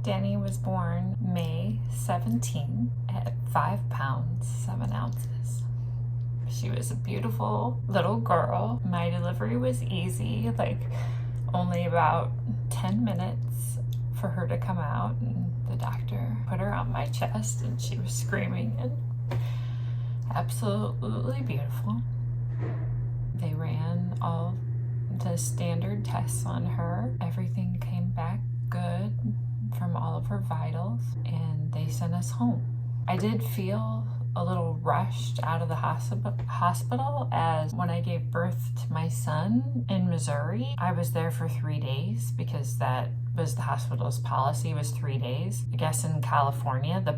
Dani was born May 17 at 5 pounds, 7 ounces. She was a beautiful little girl. My delivery was easy, like only about 10 minutes for her to come out, and the doctor put her on my chest and she was screaming and absolutely beautiful. They ran all the standard tests on her. Everything came back good from all of her vitals, and they sent us home. I did feel a little rushed out of the hospital, as when I gave birth to my son in Missouri, I was there for 3 days because that was the hospital's policy, was 3 days. I guess in California, the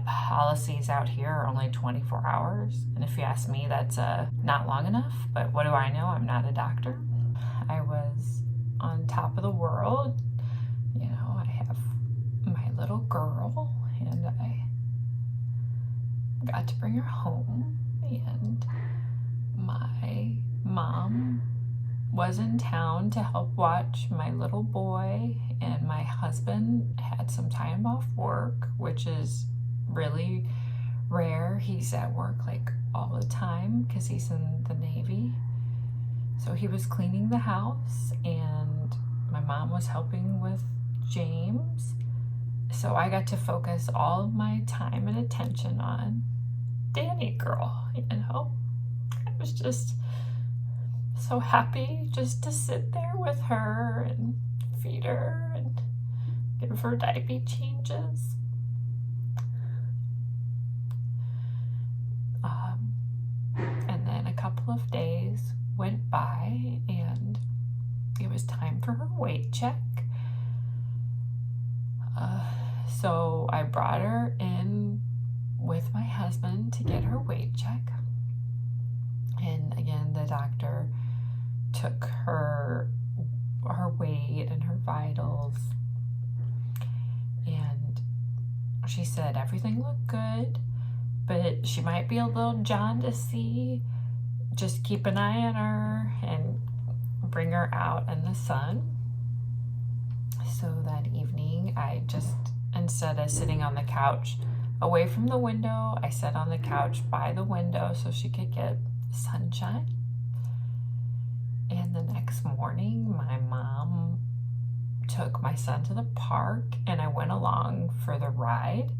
policies out here are only 24 hours. And if you ask me, that's not long enough, but what do I know? I'm not a doctor. I was on top of the world. You know, I have my little girl, and I got to bring her home, and my mom was in town to help watch my little boy, and my husband had some time off work, which is really rare. He's at work like all the time because he's in the Navy. So he was cleaning the house, and my mom was helping with James. So I got to focus all of my time and attention on Dani girl, you know. I was just so happy just to sit there with her and feed her and give her diaper changes. And then a couple of days went by, and it was time for her weight check. So I brought her in with my husband to get her weight check. And again, the doctor took her weight and her vitals, and she said everything looked good, but she might be a little jaundicey. Just keep an eye on her and bring her out in the sun. So that evening, I just, instead of sitting on the couch away from the window, I sat on the couch by the window so she could get sunshine. And the next morning, my mom took my son to the park, and I went along for the ride.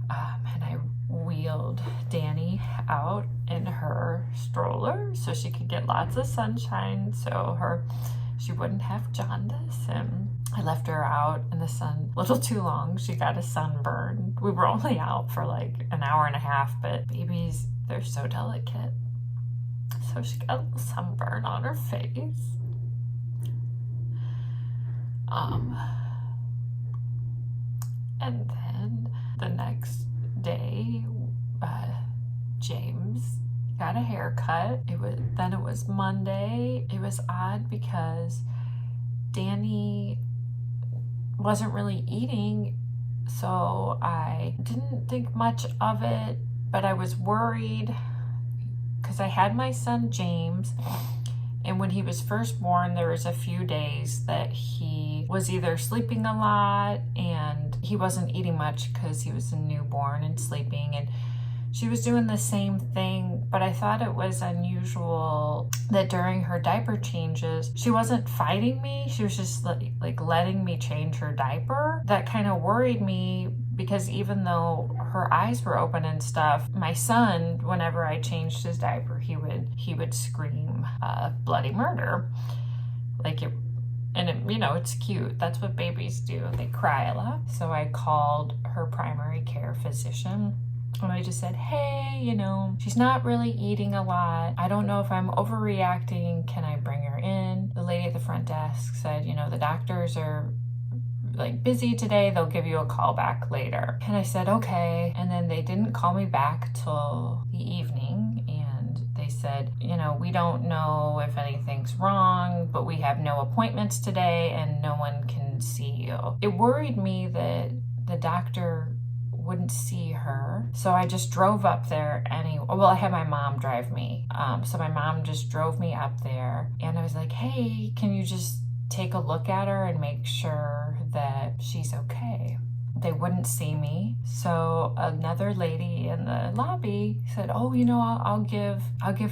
And I wheeled Dani out in her stroller so she could get lots of sunshine, so she wouldn't have jaundice. And I left her out in the sun a little too long. She got a sunburn. We were only out for like an hour and a half, but babies, they're so delicate. So she got a little sunburn on her face. And then the next day, James got a haircut. It was Monday. It was odd because Dani wasn't really eating, so I didn't think much of it, but I was worried because I had my son James, and when he was first born, there was a few days that he was either sleeping a lot and he wasn't eating much because he was a newborn and sleeping, and she was doing the same thing, but I thought it was unusual that during her diaper changes, she wasn't fighting me. She was just like letting me change her diaper. That kind of worried me because even though her eyes were open and stuff, my son, whenever I changed his diaper, he would scream bloody murder. It's cute. That's what babies do. They cry a lot. So I called her primary care physician, and I just said, hey, she's not really eating a lot. I don't know if I'm overreacting. Can I bring her in? The lady at the front desk said, the doctors are busy today. They'll give you a call back later. And I said, okay. And then they didn't call me back till the evening. And they said, we don't know if anything's wrong, but we have no appointments today and no one can see you. It worried me that the doctor wouldn't see her, so I just drove up there anyway. Well, I had my mom drive me, so my mom just drove me up there, and I was like, hey, can you just take a look at her and make sure that she's okay? they wouldn't see me. So another lady in the lobby said, oh, you know, I'll give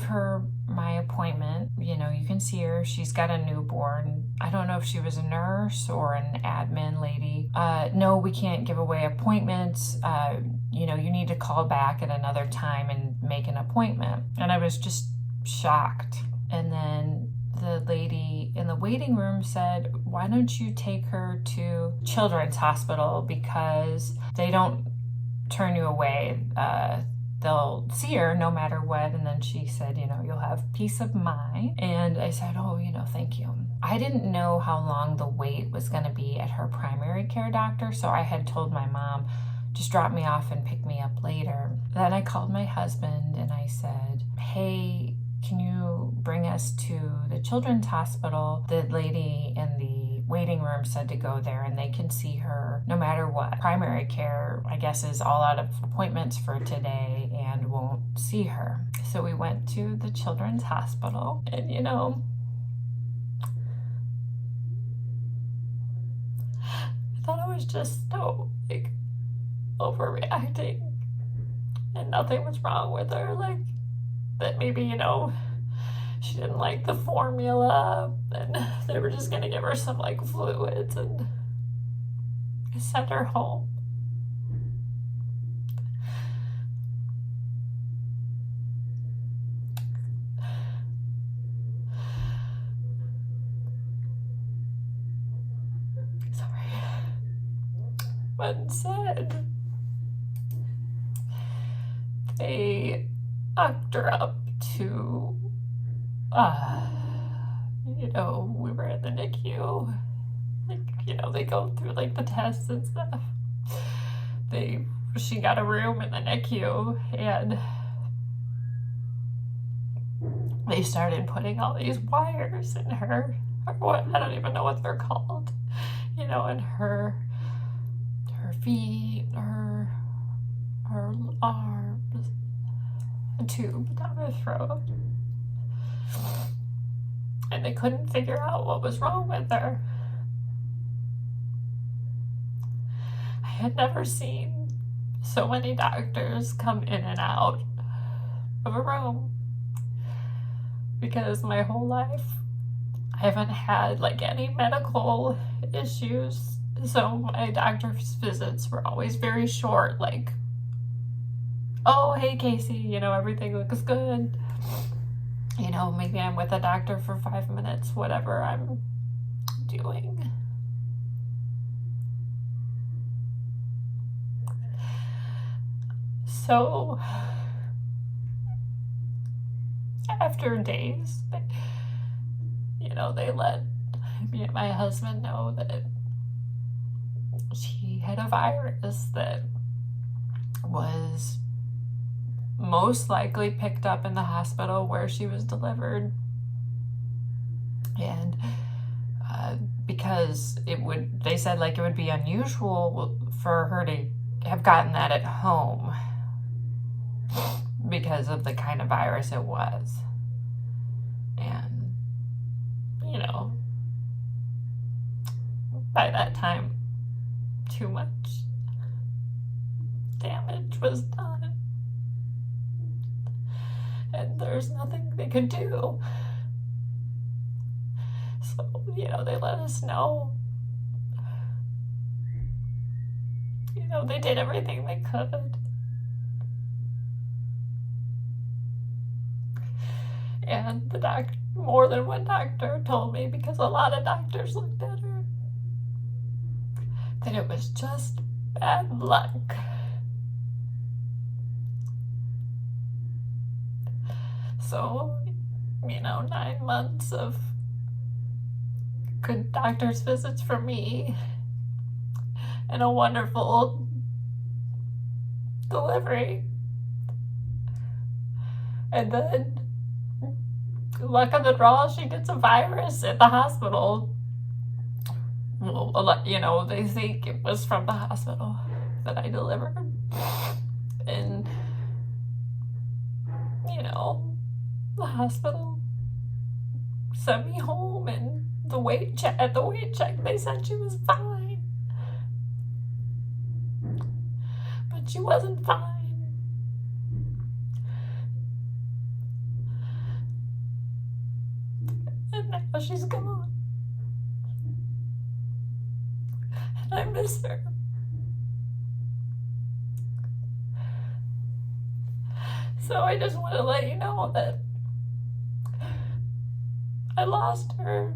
her my appointment. You know, you can see her. She's got a newborn. I don't know if she was a nurse or an admin lady. No, we can't give away appointments. You know, you need to call back at another time and make an appointment. And I was just shocked. And then the lady in the waiting room said, why don't you take her to Children's Hospital, because they don't turn you away. They'll see her no matter what. And then she said, you know, you'll have peace of mind. And I said, oh, you know, thank you. I didn't know how long the wait was going to be at her primary care doctor. So I had told my mom, just drop me off and pick me up later. Then I called my husband and I said, hey, can you bring us to the Children's Hospital? The lady in the waiting room said to go there and they can see her no matter what. Primary care, I guess, is all out of appointments for today and won't see her. So we went to the Children's Hospital, and you know, I thought I was just so like overreacting and nothing was wrong with her. Like, that maybe, you know, she didn't like the formula and they were just gonna give her some like fluids and send her home. Sorry. But instead, they hooked her up to, you know, we were in the NICU. Like, you know, they go through like the tests and stuff. She got a room in the NICU and they started putting all these wires in her, or what, I don't even know what they're called, you know, in her feet, her arms, a tube down her throat. And they couldn't figure out what was wrong with her. I had never seen so many doctors come in and out of a room, because my whole life I haven't had like any medical issues. So my doctor's visits were always very short, like, oh, hey, Casey, you know, everything looks good. You know, maybe I'm with a doctor for 5 minutes, whatever I'm doing. So, after days, you know, they let me and my husband know that she had a virus that was most likely picked up in the hospital where she was delivered. And because they said like it would be unusual for her to have gotten that at home because of the kind of virus it was. And, you know, by that time, too much damage was done. And there's nothing they could do. So, you know, they let us know. You know, they did everything they could. And the more than one doctor told me, because a lot of doctors looked at her, that it was just bad luck. So, you know, 9 months of good doctor's visits for me and a wonderful delivery. And then, luck of the draw, she gets a virus at the hospital. Well, you know, they think it was from the hospital that I delivered. And, you know, the hospital sent me home, and at the weight check they said she was fine. She wasn't fine. And now she's gone. And I miss her. So I just want to let you know that I lost her